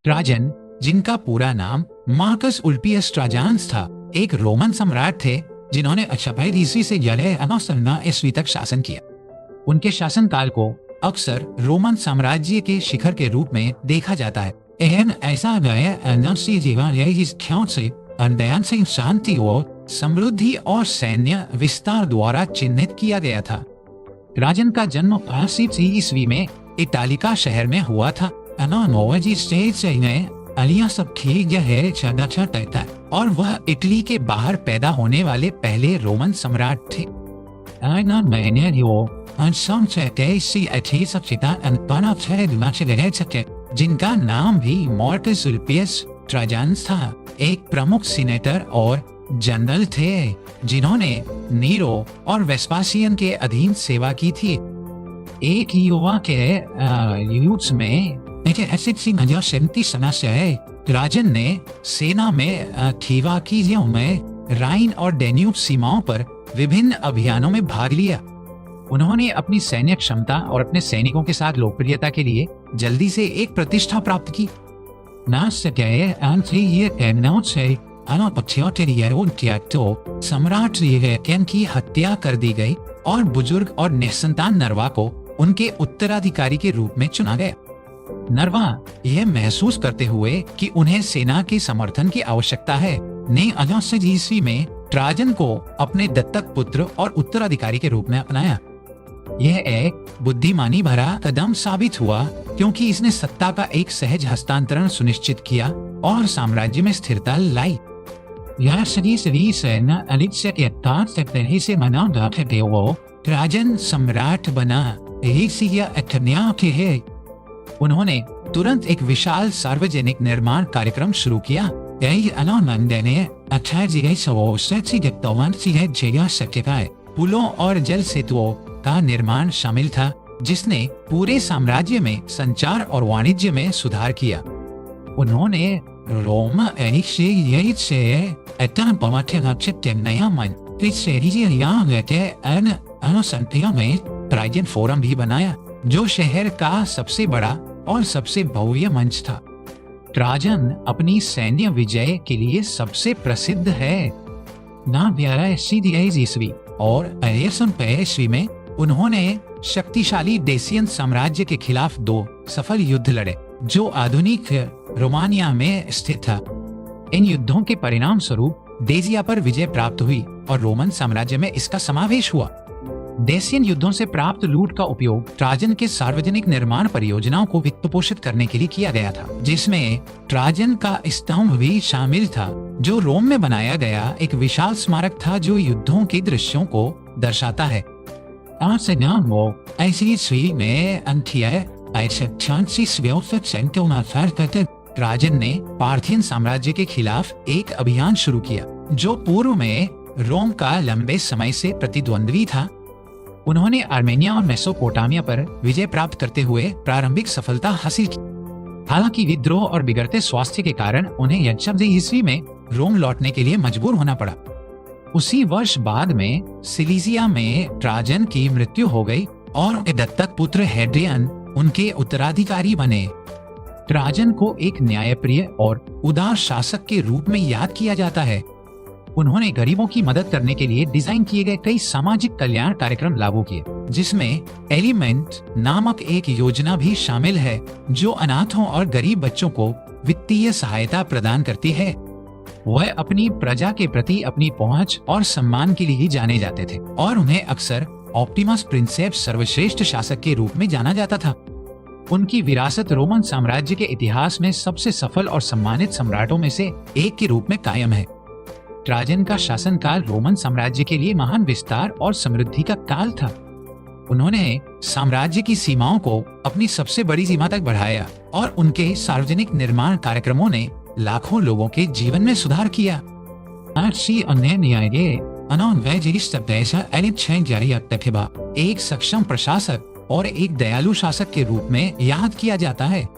ट्राजन, जिनका पूरा नाम मार्कस उल्पियस ट्राजानस था, एक रोमन सम्राट थे जिन्होंने 56 ईस्वी से 11 ईस्वी तक शासन किया। उनके शासनकाल को अक्सर रोमन साम्राज्य के शिखर के रूप में देखा जाता है। ऐसा से शांति और समृद्धि और सैन्य विस्तार द्वारा चिन्हित किया गया था। ट्राजन का जन्म 80 ईस्वी में इटालिका शहर में हुआ था। और वह इटली के बाहर पैदा होने वाले पहले रोमन सम्राट थे। जिनका नाम भी मार्कस उल्पियस ट्राजानस था, एक प्रमुख सीनेटर और जनरल थे जिन्होंने नीरो और वेस्पासियन के अधीन सेवा की थी। एक युवा के युद्ध में ट्राजन ने सेना में थीवाकीजियों में राइन और डेन्यूब सीमाओं पर विभिन्न अभियानों में भाग लिया। उन्होंने अपनी सैन्य क्षमता और अपने सैनिकों के साथ लोकप्रियता के लिए जल्दी से एक प्रतिष्ठा प्राप्त की। सम्राट की हत्या कर दी गई और बुजुर्ग और निसंतान नर्वा को उनके उत्तराधिकारी के रूप में चुना गया। नर्वा यह महसूस करते हुए कि उन्हें सेना के समर्थन की आवश्यकता है, ने 11 ईस्वी में ट्राजन को अपने दत्तक पुत्र और उत्तराधिकारी के रूप में अपनाया। यह एक बुद्धिमानी भरा कदम साबित हुआ क्योंकि इसने सत्ता का एक सहज हस्तांतरण सुनिश्चित किया और साम्राज्य में स्थिरता लाई। यह ट्राजन सम्राट बना। उन्होंने तुरंत एक विशाल सार्वजनिक निर्माण कार्यक्रम शुरू किया। पुलों और जल सेतुओं का निर्माण शामिल था, जिसने पूरे साम्राज्य में संचार और वाणिज्य में सुधार किया। उन्होंने रोम में ट्राजन फोरम भी बनाया, जो शहर का सबसे बड़ा और सबसे भव्य मंच था। ट्राजन अपनी सैन्य विजय के लिए सबसे प्रसिद्ध है। ईस्वी और ईस्वी में उन्होंने शक्तिशाली डेसियन साम्राज्य के खिलाफ 2 सफल युद्ध लड़े, जो आधुनिक रोमानिया में स्थित था। इन युद्धों के परिणाम स्वरूप डेसिया पर विजय प्राप्त हुई और रोमन साम्राज्य में इसका समावेश हुआ। डेसियन युद्धों से प्राप्त लूट का उपयोग ट्राजन के सार्वजनिक निर्माण परियोजनाओं को वित्त पोषित करने के लिए किया गया था, जिसमें ट्राजन का स्तंभ भी शामिल था, जो रोम में बनाया गया एक विशाल स्मारक था जो युद्धों के दृश्यों को दर्शाता है। ट्राजन ने पार्थियन साम्राज्य के खिलाफ एक अभियान शुरू किया, जो पूर्व में रोम का लंबे समय से प्रतिद्वंद्वी था। उन्होंने आर्मेनिया और मेसोपोटामिया पर विजय प्राप्त करते हुए प्रारंभिक सफलता हासिल की। हालांकि विद्रोह और बिगड़ते स्वास्थ्य के कारण उन्हें 11 ईस्वी में रोम लौटने के लिए मजबूर होना पड़ा। उसी वर्ष बाद में सिलीजिया में ट्राजन की मृत्यु हो गई और दत्तक पुत्र हेड्रियन उनके उत्तराधिकारी बने। ट्राजन को एक न्यायप्रिय और उदार शासक के रूप में याद किया जाता है। उन्होंने गरीबों की मदद करने के लिए डिजाइन किए गए कई सामाजिक कल्याण कार्यक्रम लागू किए, जिसमें एलिमेंट नामक एक योजना भी शामिल है, जो अनाथों और गरीब बच्चों को वित्तीय सहायता प्रदान करती है। वह अपनी प्रजा के प्रति अपनी पहुंच और सम्मान के लिए ही जाने जाते थे और उन्हें अक्सर ऑप्टिमस प्रिंसेप्स सर्वश्रेष्ठ शासक के रूप में जाना जाता था। उनकी विरासत रोमन साम्राज्य के इतिहास में सबसे सफल और सम्मानित सम्राटों में से एक के रूप में कायम है। ट्राजन का शासनकाल रोमन साम्राज्य के लिए महान विस्तार और समृद्धि का काल था। उन्होंने साम्राज्य की सीमाओं को अपनी सबसे बड़ी सीमा तक बढ़ाया और उनके सार्वजनिक निर्माण कार्यक्रमों ने लाखों लोगों के जीवन में सुधार किया। एक सक्षम प्रशासक और एक दयालु शासक के रूप में याद किया जाता है।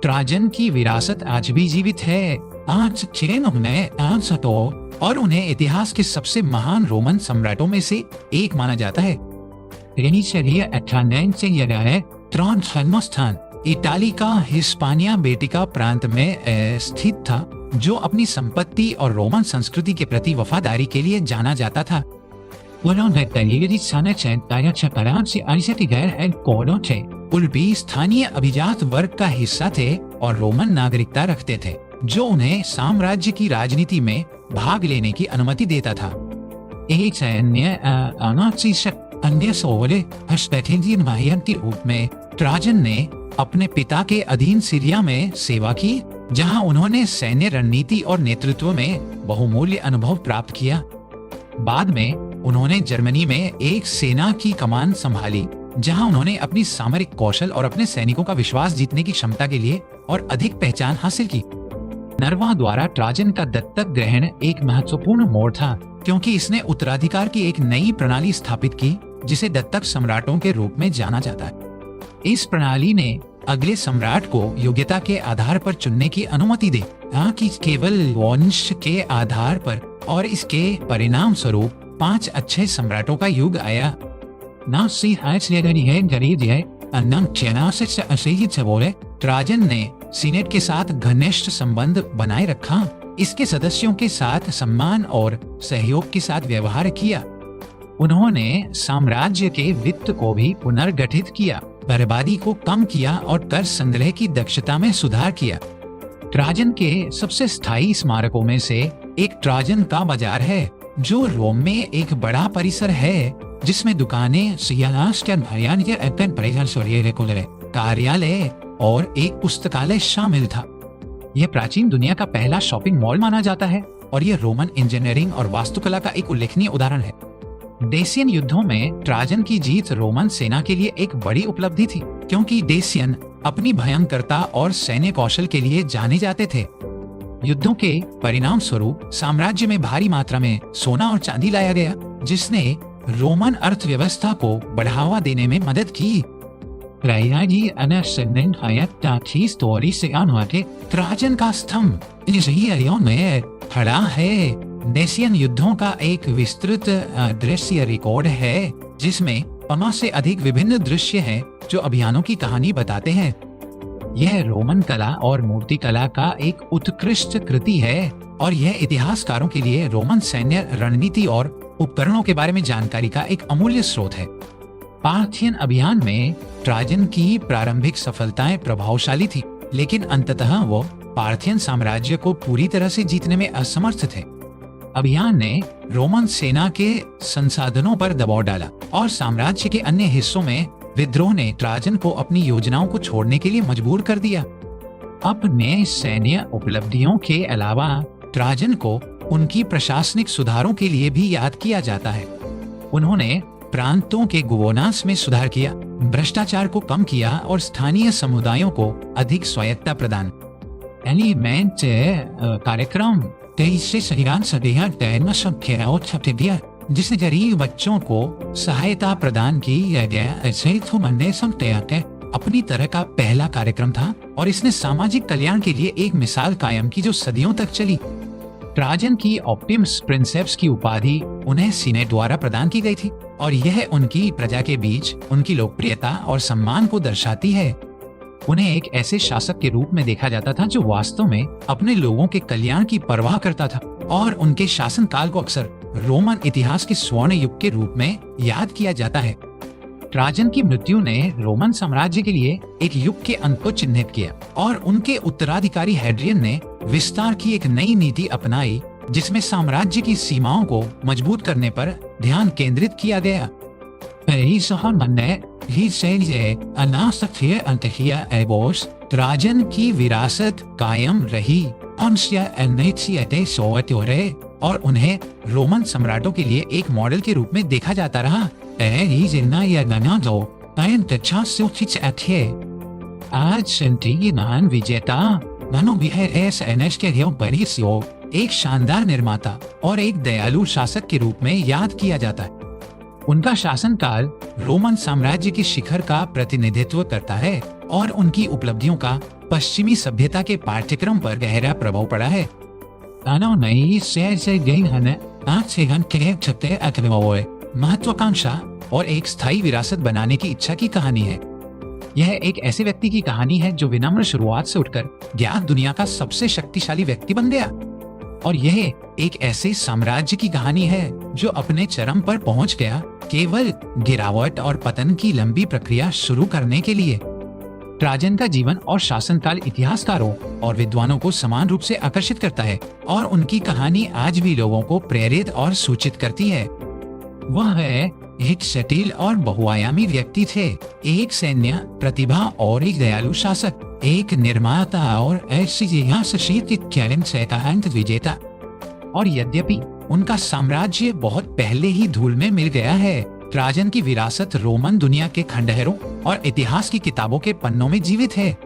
ट्राजन की विरासत आज भी जीवित है और उन्हें इतिहास के सबसे महान रोमन सम्राटों में से एक माना जाता है। Reniceria Atlanense है ट्रांसफर्मस्थान इटाली का हिस्पानिया बेटिका प्रांत में स्थित था, जो अपनी संपत्ति और रोमन संस्कृति के प्रति वफादारी के लिए जाना जाता था। उल्बी स्थानीय अभिजात वर्ग का हिस्सा थे और रोमन नागरिकता रखते थे, जो उन्हें साम्राज्य की राजनीति में भाग लेने की अनुमति देता था। एक सैन्य अन्य सोवले के रूप में ट्राजन ने अपने पिता के अधीन सीरिया में सेवा की, जहां उन्होंने सैन्य रणनीति और नेतृत्व में बहुमूल्य अनुभव प्राप्त किया। बाद में उन्होंने जर्मनी में एक सेना की कमान संभाली, जहां उन्होंने अपनी सामरिक कौशल और अपने सैनिकों का विश्वास जीतने की क्षमता के लिए और अधिक पहचान हासिल की। नर्वा द्वारा ट्राजन का दत्तक ग्रहण एक महत्वपूर्ण मोड़ था, क्योंकि इसने उत्तराधिकार की एक नई प्रणाली स्थापित की, जिसे दत्तक सम्राटों के रूप में जाना जाता है। इस प्रणाली ने अगले सम्राट को योग्यता के आधार पर चुनने की अनुमति दी, कि केवल वंश के आधार पर, और इसके परिणाम स्वरूप 5 अच्छे सम्राटों का युग आया। ट्राजन ने सीनेट के साथ घनिष्ठ संबंध बनाए रखा, इसके सदस्यों के साथ सम्मान और सहयोग के साथ व्यवहार किया। उन्होंने साम्राज्य के वित्त को भी पुनर्गठित किया, बर्बादी को कम किया और कर संग्रह की दक्षता में सुधार किया। ट्राजन के सबसे स्थायी स्मारकों में से एक ट्राजन का बाजार है, जो रोम में एक बड़ा परिसर है, जिसमें दुकानें, कार्यालय और एक पुस्तकालय शामिल था। यह प्राचीन दुनिया का पहला शॉपिंग मॉल माना जाता है और यह रोमन इंजीनियरिंग और वास्तुकला का एक उल्लेखनीय उदाहरण है। डेसियन युद्धों में ट्राजन की जीत रोमन सेना के लिए एक बड़ी उपलब्धि थी, क्योंकि डेसियन अपनी भयंकरता और सैन्य कौशल के लिए जाने जाते थे। युद्धों के परिणाम स्वरूप साम्राज्य में भारी मात्रा में सोना और चांदी लाया गया, जिसने रोमन अर्थव्यवस्था को बढ़ावा देने में मदद की। ट्राजन का स्तंभ में खड़ा है। डेसियन युद्धों का एक विस्तृत दृश्य रिकॉर्ड है, जिसमें 50 से अधिक विभिन्न दृश्य हैं, जो अभियानों की कहानी बताते हैं। यह रोमन कला और मूर्तिकला का एक उत्कृष्ट कृति है, और यह इतिहासकारों के लिए रोमन सैन्य रणनीति और उपकरणों के बारे में जानकारी का एक अमूल्य स्रोत है। पार्थियन अभियान में ट्राजन की प्रारंभिक सफलताएं प्रभावशाली थी, लेकिन अंततः वो पार्थियन साम्राज्य को पूरी तरह से जीतने में असमर्थ थे। अभियान ने रोमन सेना के संसाधनों पर दबाव डाला, और साम्राज्य के अन्य हिस्सों में विद्रोह ने ट्राजन को अपनी योजनाओं को छोड़ने के लिए मजबूर कर दिया। अपने सैन्य उपलब्धियों के अलावा ट्राजन को उनकी प्रशासनिक सुधारों के लिए भी याद किया जाता है। उन्होंने प्रांतों के गुवोनास में सुधार किया, भ्रष्टाचार को कम किया और स्थानीय समुदायों को अधिक स्वायत्तता प्रदान। एलिमेंट कार्यक्रम जिसने गरीब बच्चों को सहायता प्रदान की गया अपनी तरह का पहला कार्यक्रम था, और इसने सामाजिक कल्याण के लिए एक मिसाल कायम की जो सदियों तक चली। ट्राजन की ऑप्टिमस प्रिंसेप्स की उपाधि उन्हें सीनेट द्वारा प्रदान की गई थी, और यह उनकी प्रजा के बीच उनकी लोकप्रियता और सम्मान को दर्शाती है। उन्हें एक ऐसे शासक के रूप में देखा जाता था जो वास्तव में अपने लोगों के कल्याण की परवाह करता था, और उनके शासनकाल को अक्सर रोमन इतिहास के स्वर्ण युग के रूप में याद किया जाता है। ट्राजन की मृत्यु ने रोमन साम्राज्य के लिए एक युग के अंत को चिन्हित किया, और उनके उत्तराधिकारी हैड्रियन ने विस्तार की एक नई नीति अपनाई, जिसमें साम्राज्य की सीमाओं को मजबूत करने पर ध्यान केंद्रित किया गया। ट्राजन की विरासत कायम रही, और उन्हें रोमन सम्राटों के लिए एक मॉडल के रूप में देखा जाता रहा। आज विजेता एक शानदार निर्माता और एक दयालु शासक के रूप में याद किया जाता है। उनका शासनकाल रोमन साम्राज्य के शिखर का प्रतिनिधित्व करता है, और उनकी उपलब्धियों का पश्चिमी सभ्यता के पाठ्यक्रम पर गहरा प्रभाव पड़ा है। महत्वाकांक्षा और एक स्थायी विरासत बनाने की इच्छा की कहानी है। यह एक ऐसे व्यक्ति की कहानी है जो विनम्र शुरुआत से उठकर ज्ञात दुनिया का सबसे शक्तिशाली व्यक्ति बन गया, और यह एक ऐसे साम्राज्य की कहानी है जो अपने चरम पर पहुंच गया केवल गिरावट और पतन की लंबी प्रक्रिया शुरू करने के लिए। ट्राजन का जीवन और शासनकाल इतिहासकारों और विद्वानों को समान रूप से आकर्षित करता है, और उनकी कहानी आज भी लोगों को प्रेरित और सूचित करती है। वह एक जटिल और बहुआयामी व्यक्ति थे, एक सैन्य प्रतिभा और एक दयालु शासक, एक निर्माता और ऐतिहासिक विजेता। और यद्यपि उनका साम्राज्य बहुत पहले ही धूल में मिल गया है, ट्राजन की विरासत रोमन दुनिया के खंडहरों और इतिहास की किताबों के पन्नों में जीवित है।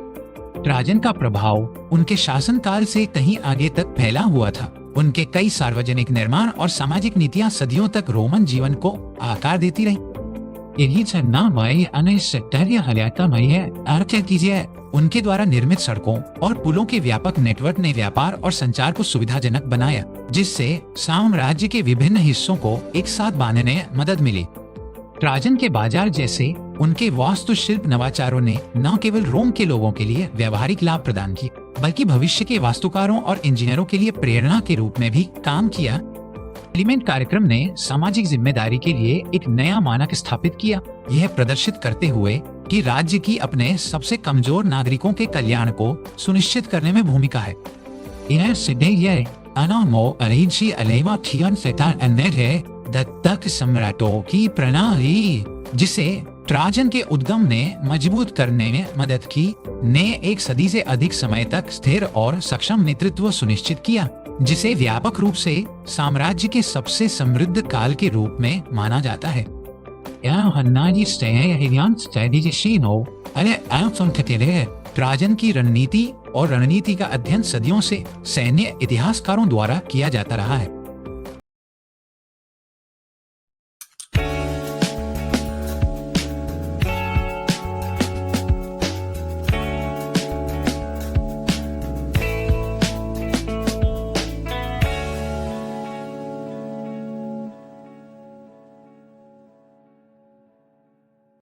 ट्राजन का प्रभाव उनके शासनकाल से कहीं आगे तक फैला हुआ था। उनके कई सार्वजनिक निर्माण और सामाजिक नीतियां सदियों तक रोमन जीवन को आकार देती रही। उनके द्वारा निर्मित सड़कों और पुलों के व्यापक नेटवर्क ने व्यापार और संचार को सुविधाजनक बनाया, जिससे साम्राज्य के विभिन्न हिस्सों को एक साथ बांधने में मदद मिली। ट्राजन के बाजार जैसे उनके वास्तुशिल्प नवाचारों ने न केवल रोम के लोगों के लिए व्यावहारिक लाभ प्रदान किए, बल्कि भविष्य के वास्तुकारों और इंजीनियरों के लिए प्रेरणा के रूप में भी काम किया। एलिमेंट कार्यक्रम ने सामाजिक जिम्मेदारी के लिए एक नया मानक स्थापित किया, यह प्रदर्शित करते हुए कि राज्य की अपने सबसे कमजोर नागरिकों के कल्याण को सुनिश्चित करने में भूमिका है। यह सिद्धि दत्तक सम्राटों की प्रणाली, जिसे ट्राजन के उद्गम ने मजबूत करने में मदद की, ने एक सदी से अधिक समय तक स्थिर और सक्षम नेतृत्व सुनिश्चित किया, जिसे व्यापक रूप से साम्राज्य के सबसे समृद्ध काल के रूप में माना जाता है। ट्राजन की रणनीति और रणनीति का अध्ययन सदियों से सैन्य इतिहासकारों द्वारा किया जाता रहा है।